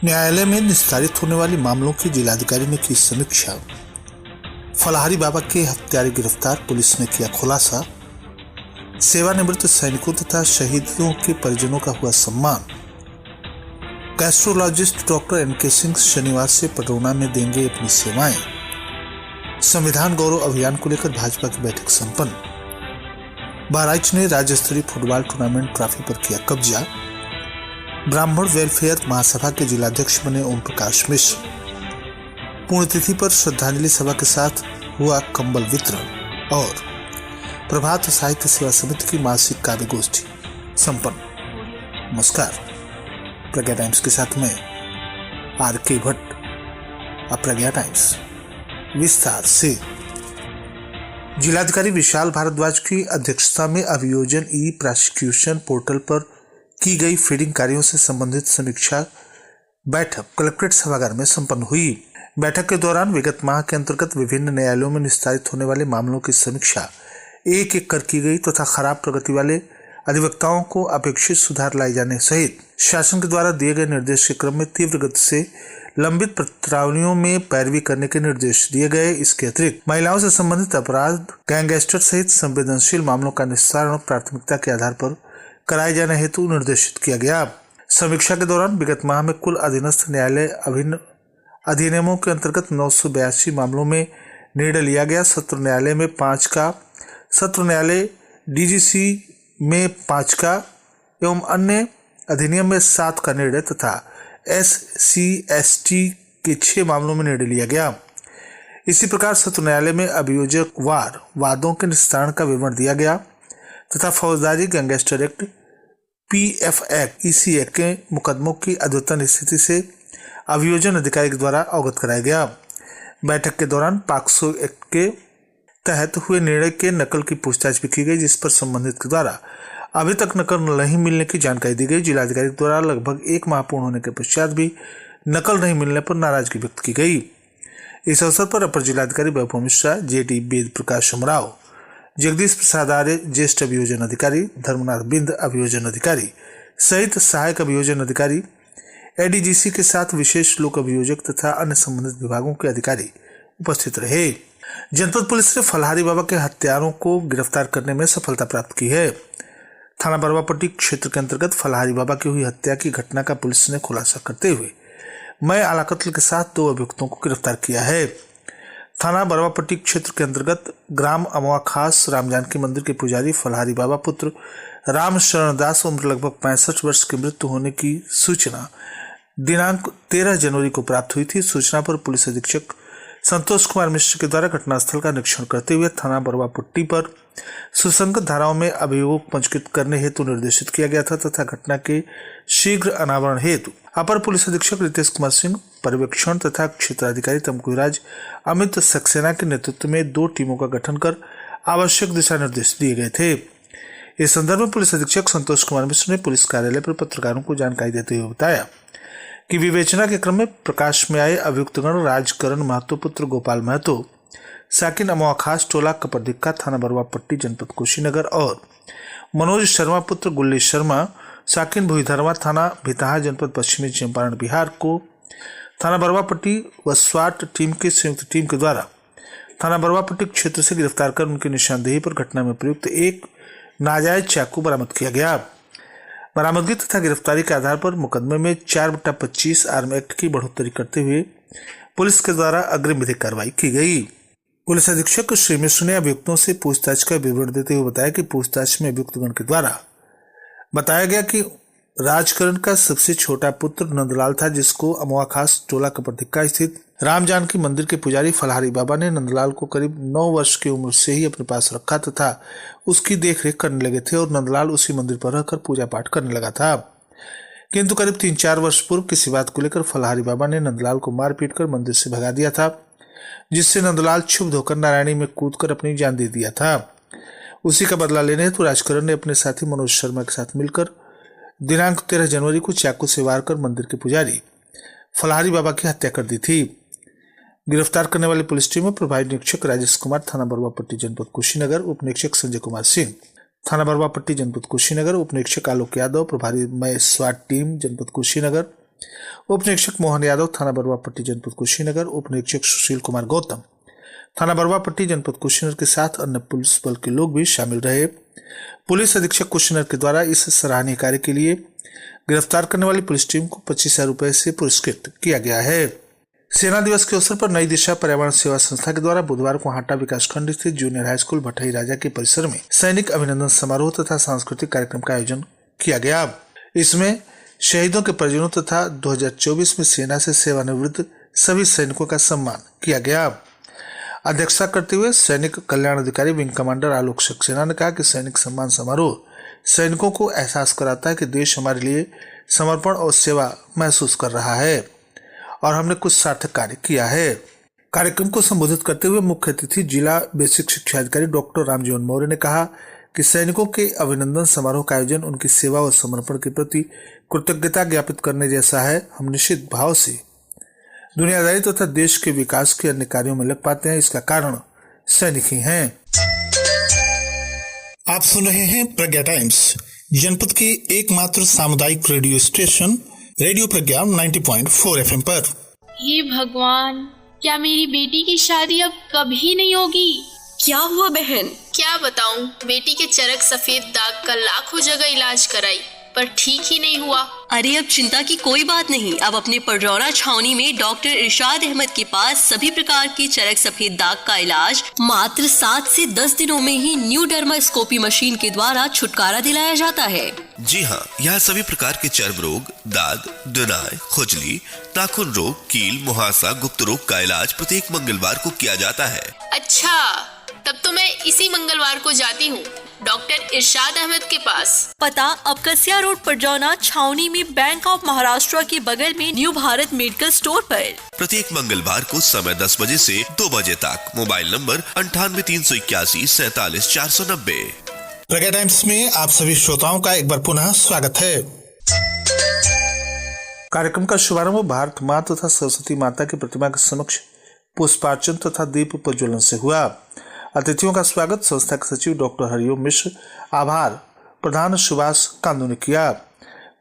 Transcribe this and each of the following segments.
न्यायालय में निस्तारित होने वाली मामलों की जिलाधिकारी ने की समीक्षा। फलाहारी बाबा के हत्यारे गिरफ्तार, पुलिस ने किया खुलासा। सेवानिवृत्त सैनिकों तथा शहीदों के परिजनों का हुआ सम्मान। गैस्ट्रोलॉजिस्ट डॉक्टर एनके सिंह शनिवार से पटौना में देंगे अपनी सेवाएं। संविधान गौरव अभियान को लेकर भाजपा की बैठक संपन्न। बहराइच ने राज्य स्तरीय फुटबॉल टूर्नामेंट ट्रॉफी पर किया कब्जा। ब्राह्मण वेलफेयर महासभा के जिलाध्यक्ष बने ओम प्रकाश मिश्र। पुण्यतिथि पर श्रद्धांजलि सभा के साथ हुआ कंबल वितरण। और प्रभात साहित्य सेवा समिति की मासिक काव्य गोष्ठी संपन्न। नमस्कार, प्रज्ञा टाइम्स के साथ में आर.के. भट्ट। अब प्रज्ञा टाइम्स विस्तार से। जिलाधिकारी विशाल भारद्वाज की अध्यक्षता में अभियोजन ई प्रोसिक्यूशन पोर्टल पर की गई फीडिंग कार्यों से संबंधित समीक्षा बैठक कलेक्ट्रेट सभागार में संपन्न हुई। बैठक के दौरान विगत माह के अंतर्गत विभिन्न न्यायालयों में निस्तारित होने वाले मामलों की समीक्षा एक एक कर की गई तथा खराब प्रगति वाले अधिवक्ताओं को अपेक्षित सुधार लाए जाने सहित शासन के द्वारा दिए गए निर्देश के क्रम में तीव्र गति से लंबित प्रताड़नाओं में पैरवी करने के निर्देश दिए गए। इसके अतिरिक्त महिलाओं से संबंधित अपराध, गैंगस्टर सहित संवेदनशील मामलों का निस्तारण प्राथमिकता के आधार पर कराए जाने हेतु निर्देशित किया गया। समीक्षा के दौरान विगत माह में कुल अधीनस्थ न्यायालय अभिन्न अधिनियमों के अंतर्गत 982 मामलों में निर्णय लिया गया। सत्र न्यायालय में 5 का, सत्र न्यायालय डीजीसी में 5 का एवं अन्य अधिनियम में 7 का निर्णय तथा SC/ST के 6 मामलों में निर्णय लिया गया। इसी प्रकार सत्र न्यायालय में अभियोजक वार वादों के निस्तारण का विवरण दिया गया तथा फौजदारी, gangster act, PF act, EC act के मुकदमों की अद्यतन स्थिति से अभियोजन अधिकारी के द्वारा अवगत कराया गया। बैठक के दौरान पॉक्सो एक्ट के तहत हुए निर्णय के नकल की पूछताछ भी की गई, जिस पर संबंधित के द्वारा अभी तक नकल नहीं मिलने की जानकारी दी गई। जिलाधिकारी द्वारा लगभग 1 माह पूर्ण होने के पश्चात भी नकल नहीं मिलने पर नाराजगी व्यक्त की गई। इस अवसर पर अपर जिलाधिकारी वैभव मिश्रा, JD वेद प्रकाश उमराव, जगदीश प्रसाद आर्य ज्येष्ठ अभियोजन अधिकारी, धर्मनाथ बिंद अभियोजन अधिकारी सहित सहायक अभियोजन अधिकारी, ADGC के साथ विशेष लोक अभियोजक तथा अन्य संबंधित विभागों के अधिकारी उपस्थित रहे। जनपद पुलिस ने फलाहारी बाबा के हत्यारों को गिरफ्तार करने में सफलता प्राप्त की है। थाना बरवापट्टी क्षेत्र के अंतर्गत फलाहारी बाबा की हुई हत्या की घटना का पुलिस ने खुलासा करते हुए मय आला कत्ल के साथ 2 अभियुक्तों को गिरफ्तार किया है। थाना बरवापट्टी क्षेत्र के अंतर्गत ग्राम अमवा खास राम जानकी मंदिर के पुजारी फलाहारी बाबा पुत्र राम शरण दास उम्र लगभग 65 वर्ष की मृत्यु होने की सूचना दिनांक 13 जनवरी को प्राप्त हुई थी। सूचना पर पुलिस अधीक्षक संतोष कुमार मिश्र के द्वारा घटनास्थल का निरीक्षण करते हुए थाना बरवापट्टी पर सुसंगत धाराओं में अभियोग पंजीकृत करने हेतु निर्देशित किया गया था तथा घटना के शीघ्र अनावरण हेतु अपर पुलिस अधीक्षक रितेश कुमार सिंह, पर्यवेक्षण तथा क्षेत्राधिकारी तमकुराज अमित सक्सेना के नेतृत्व में 2 टीमों का गठन कर आवश्यक दिशा निर्देश दिए गए थे। इस संदर्भ में पुलिस अधीक्षक संतोष कुमार मिश्र ने पुलिस कार्यालय पर पत्रकारों को जानकारी देते हुए बताया कि विवेचना के क्रम में प्रकाश में आए अभियुक्तगण राजकरण महतो पुत्र गोपाल महतो, साकिन अमवा खास टोला कपरदिक्का, थाना बरवापट्टी, जनपद कुशीनगर और मनोज शर्मा पुत्र गुल्ली शर्मा, साकिन भुईधरवा, थाना भिताहा, जनपद पश्चिमी चंपारण, बिहार को थाना बरवापट्टी व स्वाट टीम की संयुक्त टीम के द्वारा थाना बरवापट्टी क्षेत्र से गिरफ्तार कर उनकी निशानदेही पर घटना में प्रयुक्त एक नाजायज चाकू बरामद किया गया। बरामदगी तथा गिरफ्तारी के आधार पर मुकदमे में 4/25 आर्म एक्ट की बढ़ोतरी करते हुए पुलिस के द्वारा अग्रिम विधिक कार्रवाई की गई। पुलिस अधीक्षक श्री मिश्र ने अभियुक्तों से पूछताछ का विवरण देते हुए बताया कि पूछताछ में अभियुक्तगण के द्वारा बताया गया कि राजकरण का सबसे छोटा पुत्र नंदलाल था, जिसको अमवा खास टोला कपरदिक्का स्थित राम जानकी मंदिर के पुजारी फलाहारी बाबा ने नंदलाल को करीब 9 वर्ष की उम्र से ही अपने पास रखा तथा उसकी देखरेख करने लगे थे और नंदलाल उसी मंदिर पर रहकर पूजा पाठ करने लगा था। किंतु करीब 3-4 वर्ष पूर्व किसी बात को लेकर फलाहारी बाबा ने नंदलाल को मार पीट कर मंदिर से भगा दिया था, जिससे नंदलाल क्षुब्ध होकर नारायणी में कूदकर अपनी जान दे दिया था। उसी का बदला लेने हेतु राजकरण ने अपने साथी मनोज शर्मा के साथ मिलकर दिनांक 13 जनवरी को चाकू से वार कर मंदिर के पुजारी फलाहारी बाबा की हत्या कर दी थी। गिरफ्तार करने वाली पुलिस टीम में प्रभारी निरीक्षक राजेश कुमार, थाना बरवापट्टी, जनपद कुशीनगर, उप निरीक्षक संजय कुमार सिंह, थाना बरवापट्टी, जनपद कुशीनगर, उप निरीक्षक आलोक यादव, प्रभारी मय स्वाट टीम, जनपद कुशीनगर, उप निरीक्षक मोहन यादव थाना बरुआ पट्टी जनपद कुशीनगर, उप निरीक्षक सुशील कुमार गौतम थाना बरुआ पट्टी जनपद कुशीनगर के साथ अन्य पुलिस बल के लोग भी शामिल रहे। पुलिस अधीक्षक कुशीनगर के द्वारा इस सराहनीय कार्य के लिए गिरफ्तार करने वाली पुलिस टीम को 25,000 रुपए से पुरस्कृत किया गया है। सेना दिवस के अवसर पर नई दिशा पर्यावरण सेवा संस्था के द्वारा बुधवार को हाटा विकासखंड स्थित जूनियर हाई स्कूल भटई राजा के परिसर में सैनिक अभिनंदन समारोह तथा सांस्कृतिक कार्यक्रम का आयोजन किया गया। इसमें शहीदों के परिजनों तथा 2024 में सेना से सेवानिवृत्त सभी सैनिकों का सम्मान किया गया। अध्यक्षता करते हुए सैनिक कल्याण अधिकारी विंग कमांडर आलोक सक्सेना ने कहा कि सैनिक सम्मान समारोह सैनिकों को एहसास कराता है कि देश हमारे लिए समर्पण और सेवा महसूस कर रहा है और हमने कुछ सार्थक कार्य किया है। कार्यक्रम को संबोधित करते हुए मुख्य अतिथि जिला बेसिक शिक्षा अधिकारी डॉक्टर रामजीवन मौर्य ने कहा कि सैनिकों के अभिनंदन समारोह का आयोजन उनकी सेवा और समर्पण के प्रति कृतज्ञता ज्ञापित करने जैसा है। हम निश्चित भाव से दुनियादारी तथा देश के विकास के अन्य कार्यों में लग पाते हैं, इसका कारण सैनिक ही हैं। आप सुन रहे हैं प्रज्ञा टाइम्स, जनपद के एकमात्र सामुदायिक रेडियो स्टेशन रेडियो प्रज्ञा 90.4 FM पर। हे भगवान, क्या मेरी बेटी की शादी अब कभी नहीं होगी? क्या हुआ बहन? क्या बताऊं, बेटी के चरक सफेद दाग का लाखों जगह इलाज कराई पर ठीक ही नहीं हुआ। अरे अब चिंता की कोई बात नहीं। अब अपने पडरौना छावनी में डॉक्टर इरशाद अहमद के पास सभी प्रकार के चरक सफेद दाग का इलाज मात्र 7 से 10 दिनों में ही न्यू डर्मास्कोपी मशीन के द्वारा छुटकारा दिलाया जाता है। जी हाँ, यहाँ सभी प्रकार के चर्म रोग, दाद, दुनाई, खुजली, नाखून रोग, कील, मुहासा, गुप्त रोग का इलाज प्रत्येक मंगलवार को किया जाता है। अच्छा, तब तो मैं इसी मंगलवार को जाती हूँ डॉक्टर इरशाद अहमद के पास। पता अबकसिया रोड पडरौना छावनी में बैंक ऑफ महाराष्ट्र के बगल में न्यू भारत मेडिकल स्टोर पर। प्रत्येक मंगलवार को समय 10 बजे से 2 बजे तक। Mobile number 98-381-47-490। प्रज्ञा टाइम्स में आप सभी श्रोताओं का एक बार पुनः स्वागत है। कार्यक्रम का शुभारंभ भारत माँ तथा सरस्वती माता की प्रतिमा के समक्ष पुष्पार्चन तथा दीप प्रज्वलन से हुआ। अतिथियों का स्वागत संस्था के सचिव डॉक्टर हरिओम मिश्र, आभार प्रधान सुभाष कांदू ने किया।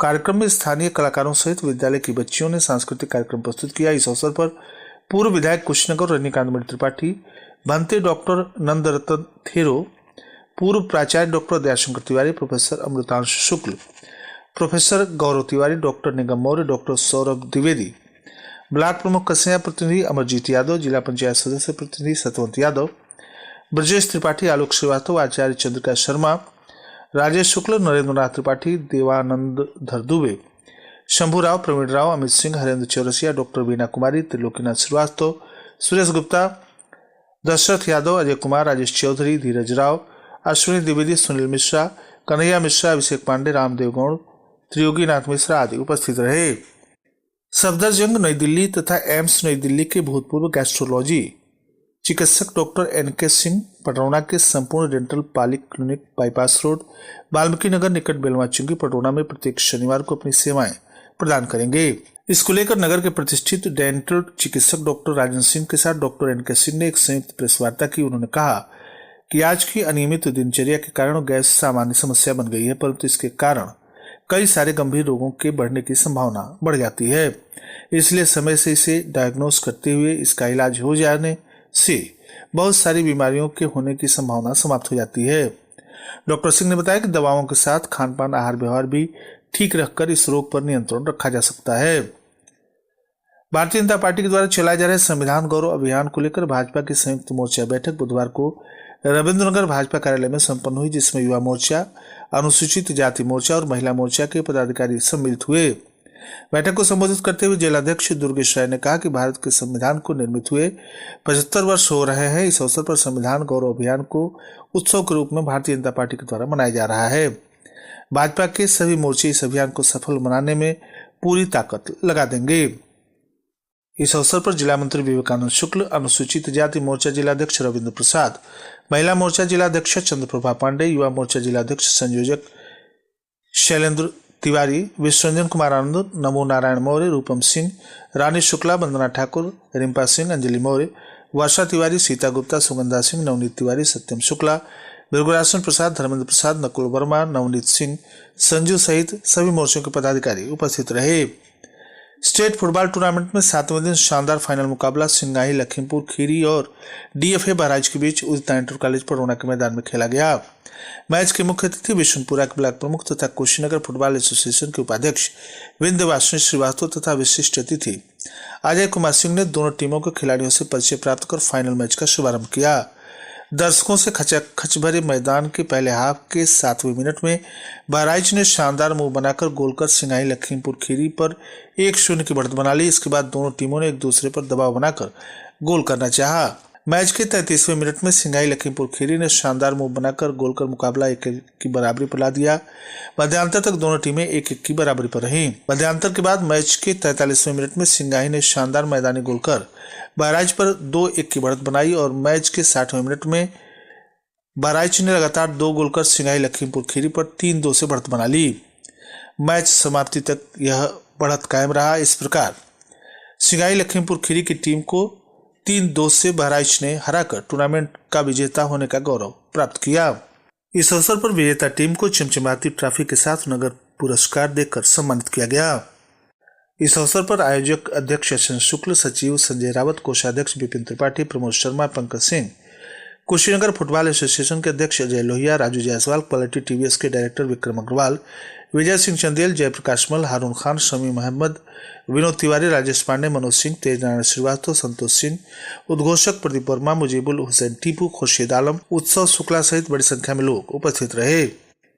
कार्यक्रम में स्थानीय कलाकारों सहित विद्यालय की बच्चियों ने सांस्कृतिक कार्यक्रम प्रस्तुत किया। इस अवसर पर पूर्व विधायक कुशीनगर रजनीकांत मणि त्रिपाठी, भंते डॉक्टर नंदरतन थेरो, पूर्व प्राचार्य डॉक्टर दयाशंकर तिवारी, प्रोफेसर अमृतांशु शुक्ल, प्रोफेसर गौरव तिवारी, डॉक्टर निगम मौर्य, डॉक्टर सौरभ द्विवेदी, ब्लॉक प्रमुख कसैया प्रतिनिधि अमरजीत यादव, जिला पंचायत सदस्य प्रतिनिधि सतवंत यादव, ब्रजेश त्रिपाठी, आलोक श्रीवास्तव, आचार्य चंद्रिका शर्मा, राजेश शुक्ल, नरेंद्र नाथ त्रिपाठी, देवानंद धरदुबे, शंभू राव, प्रवीण राव, अमित सिंह, हरेंद्र चौरसिया, डॉक्टर बीना कुमारी, त्रिलोकीनाथ श्रीवास्तव, सुरेश गुप्ता, दशरथ यादव, अजय कुमार, राजेश चौधरी, धीरज राव, अश्विनी द्विवेदी, सुनील मिश्रा, कन्हैया मिश्रा, अभिषेक पांडे, रामदेव गौड़, त्रियोगी नाथ मिश्रा आदि उपस्थित रहे। सफदरजंग नई दिल्ली तथा एम्स नई दिल्ली के भूतपूर्व गैस्ट्रोलॉजी चिकित्सक डॉक्टर एनके सिंह पटरौना के संपूर्ण dental polyclinic bypass road Valmiki Nagar निकट बेलवा चुंगी पटरौना में प्रत्येक शनिवार को अपनी सेवाएं प्रदान करेंगे। इसको लेकर नगर के प्रतिष्ठित डेंटल चिकित्सक डॉक्टर राजन सिंह के साथ डॉक्टर एनके सिंह ने एक संयुक्त प्रेस वार्ता की। उन्होंने कहा कि आज की अनियमित दिनचर्या के कारण गैस सामान्य समस्या बन गई है, परंतु इसके कारण कई सारे गंभीर रोगों के बढ़ने की संभावना बढ़ जाती है। इसलिए समय से इसे डायग्नोस करते हुए इसका इलाज हो जाने से बहुत सारी बीमारियों के होने की संभावना समाप्त हो जाती है। डॉक्टर सिंह ने बताया कि दवाओं के साथ खान पान, आहार व्यवहार भी ठीक रखकर इस रोग पर नियंत्रण रखा जा सकता है। भारतीय जनता पार्टी के द्वारा चलाए जा रहे संविधान गौरव अभियान को लेकर भाजपा की संयुक्त मोर्चा बैठक बुधवार को रविंद्रनगर भाजपा कार्यालय में संपन्न हुई, जिसमें युवा मोर्चा, अनुसूचित जाति मोर्चा और महिला मोर्चा के पदाधिकारी सम्मिलित हुए। बैठक को संबोधित करते हुए जिलाध्यक्ष दुर्गेश राय ने कहा कि भारत के संविधान को निर्मित हुए 75 वर्ष हो रहे हैं। इस अवसर पर संविधान गौरव अभियान को उत्सव के रूप में भारतीय जनता पार्टी के द्वारा मनाया जा रहा है। भाजपा के सभी मोर्चे इस अभियान को सफल बनाने में पूरी ताकत लगा देंगे। इस अवसर पर जिला मंत्री विवेकानंद शुक्ल, अनुसूचित जाति मोर्चा जिलाध्यक्ष रविंद्र प्रसाद, महिला मोर्चा जिलाध्यक्ष चंद्रप्रभा पांडे, युवा मोर्चा जिलाध्यक्ष संयोजक शैलेंद्र तिवारी, विश्वरंजन कुमार आनंद, नमो नारायण मौर्य, रूपम सिंह, रानी शुक्ला, वंदना ठाकुर, रिंपा सिंह, अंजलि मौर्य, वर्षा तिवारी, सीता गुप्ता, सुगंधा सिंह, नवनीत तिवारी, सत्यम शुक्ला, बिरगुरासन प्रसाद, धर्मेंद्र प्रसाद, नकुल वर्मा, नवनीत सिंह, संजू सहित सभी मोर्चों के पदाधिकारी उपस्थित रहे। स्टेट फुटबॉल टूर्नामेंट में 7वें दिन शानदार फाइनल मुकाबला सिंगाही लखीमपुर खीरी और डीएफए बहराइच के बीच उदिता इंटर कॉलेज पडरौना के मैदान में खेला गया। मैच के मुख्य अतिथि बिशुनपुरा के ब्लॉक प्रमुख तथा कुशीनगर फुटबॉल एसोसिएशन के उपाध्यक्ष विंध्यवासिनी श्रीवास्तव तथा विशिष्ट अतिथि अजय कुमार सिंह ने दोनों टीमों के खिलाड़ियों से परिचय प्राप्त कर फाइनल मैच का शुभारंभ किया। दर्शकों से खचाखच भरे मैदान के पहले हाफ के 7वें मिनट में बहराइच ने शानदार मुंह बनाकर गोल कर सिंगाही लखीमपुर खीरी पर 1-0 की बढ़त बना ली। इसके बाद दोनों टीमों ने एक दूसरे पर दबाव बनाकर गोल करना चाहा। मैच के 33वें मिनट में सिंगाही लखीमपुर खीरी ने शानदार मुंह बनाकर गोल कर मुकाबला 1-1 की बराबरी पर ला दिया। मध्यांतर तक दोनों टीमें 1-1 की बराबरी पर रहीं। मध्यांतर के बाद मैच के 43वें मिनट में सिंगाही ने शानदार मैदानी गोल कर बहराइच पर 2-1 की बढ़त बनाई और मैच के 60वें मिनट में बहराइच ने लगातार 2 गोल कर सिंगाही लखीमपुर खीरी पर 3-2 से बढ़त बना ली। मैच समाप्ति तक यह बढ़त कायम रहा। इस प्रकार सिंगाही लखीमपुर खीरी की टीम को 3-2 से बहराइच ने हराकर टूर्नामेंट का विजेता होने का गौरव प्राप्त किया। इस अवसर पर विजेता टीम को चमचमाती ट्रॉफी के साथ नगद पुरस्कार देकर सम्मानित किया गया। इस अवसर पर आयोजक अध्यक्ष एस शुक्ल, सचिव संजय रावत, कोषाध्यक्ष विपिन त्रिपाठी, प्रमोद शर्मा, पंकज सिंह, कुशीनगर फुटबॉल एसोसिएशन के अध्यक्ष अजय लोहिया, राजू जायसवाल, क्वालिटी टीवीएस के डायरेक्टर विक्रम अग्रवाल, विजय सिंह चंदेल, जयप्रकाश मल, हारून खान, शमी मोहम्मद, विनोद तिवारी, राजेश पांडे, मनोज सिंह, तेज नारायण श्रीवास्तव, संतोष सिंह, उद्घोषक प्रदीप वर्मा, मुजीबुल हुसैन टीपू, खुर्शीद आलम, उत्सव शुक्ला सहित बड़ी संख्या में लोग उपस्थित रहे।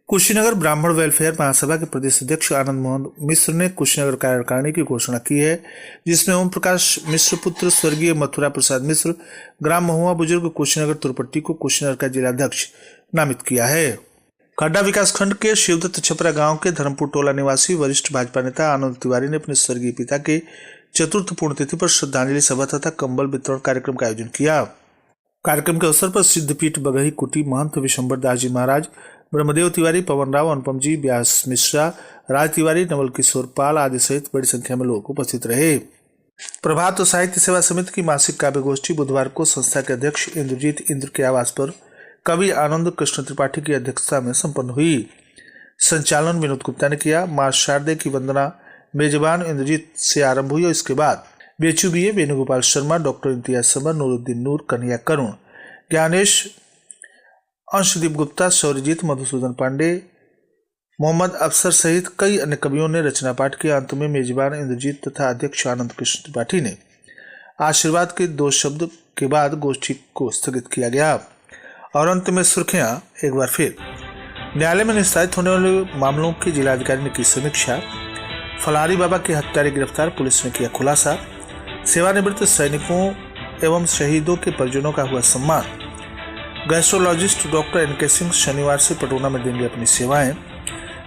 कुशीनगर ब्राह्मण वेलफेयर महासभा के प्रदेश अध्यक्ष आनंद मोहन मिश्र ने कुशीनगर कार्यकारिणी की घोषणा की है, जिसमें ओम प्रकाश मिश्र पुत्र स्वर्गीय मथुरा प्रसाद मिश्र, ग्राम महुआ बुजुर्ग कुशीनगर तुरपट्टी को कुशीनगर का जिलाध्यक्ष नामित किया है। खड्डा विकासखंड के शिवदत्त छपरा गांव के धर्मपुर टोला निवासी वरिष्ठ भाजपा नेता आनंद तिवारी ने अपने स्वर्गीय पिता के चतुर्थ पुण्यतिथि पर श्रद्धांजलि सभा तथा कंबल वितरण कार्यक्रम का आयोजन किया। कार्यक्रम के अवसर पर सिद्धपीठ बगही कुटी महंत विशंबर दास जी महाराज, ब्रह्मदेव तिवारी, पवन राव, अनुपम जी, व्यास मिश्रा, राज तिवारी, नवल किशोर पाल आदि सहित बड़ी संख्या में लोग उपस्थित रहे। प्रभात साहित्य सेवा समिति की मासिक काव्य गोष्ठी बुधवार को संस्था के अध्यक्ष इंद्रजीत इंद्र के आवास पर कवि आनंद कृष्ण त्रिपाठी की अध्यक्षता में संपन्न हुई। संचालन विनोद गुप्ता ने किया। मां शारदे की वंदना मेजबान इंद्रजीत से आरंभ हुई और इसके बाद बेचू बीए, वेणुगोपाल शर्मा, डॉक्टर इम्तियाज समर, नूरुद्दीन नूर, कन्हैया करुण, ज्ञानेश, अंशदीप गुप्ता, शौर्यजीत, मधुसूदन पांडे, मोहम्मद अफसर सहित कई अन्य कवियों ने रचना पाठ किया। अंत में मेजबान इंद्रजीत तथा अध्यक्ष आनंद कृष्ण त्रिपाठी ने आशीर्वाद के 2 शब्द के बाद गोष्ठी को स्थगित किया गया। और अंत में सुर्खियां एक बार फिर। न्यायालय में निस्तारित होने वाले मामलों की जिलाधिकारी ने की समीक्षा। फलारी बाबा की हत्यारे गिरफ्तार, पुलिस ने किया खुलासा। सेवानिवृत्त सैनिकों एवं शहीदों के परिजनों का हुआ सम्मान। गैस्ट्रोलॉजिस्ट डॉक्टर एनके सिंह शनिवार से पटौना में देंगे अपनी सेवाएं।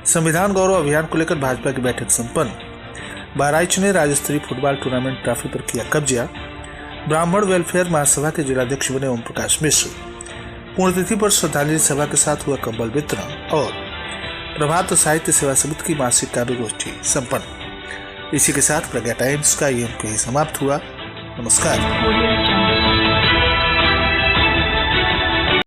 संविधान गौरव अभियान को लेकर भाजपा की बैठक संपन्न। बहराइच ने राज्य स्तरीय फुटबॉल टूर्नामेंट ट्रॉफी पर किया कब्जा। ब्राह्मण वेलफेयर महासभा के जिलाध्यक्ष बने ओम प्रकाश मिश्र। पुण्यतिथि पर श्रद्धांजलि सभा के साथ हुआ कंबल वितरण और प्रभात साहित्य सेवा समिति की मासिक काव्य गोष्ठी संपन्न। इसी के साथ प्रज्ञा टाइम्स का ये अंक समाप्त हुआ। नमस्कार।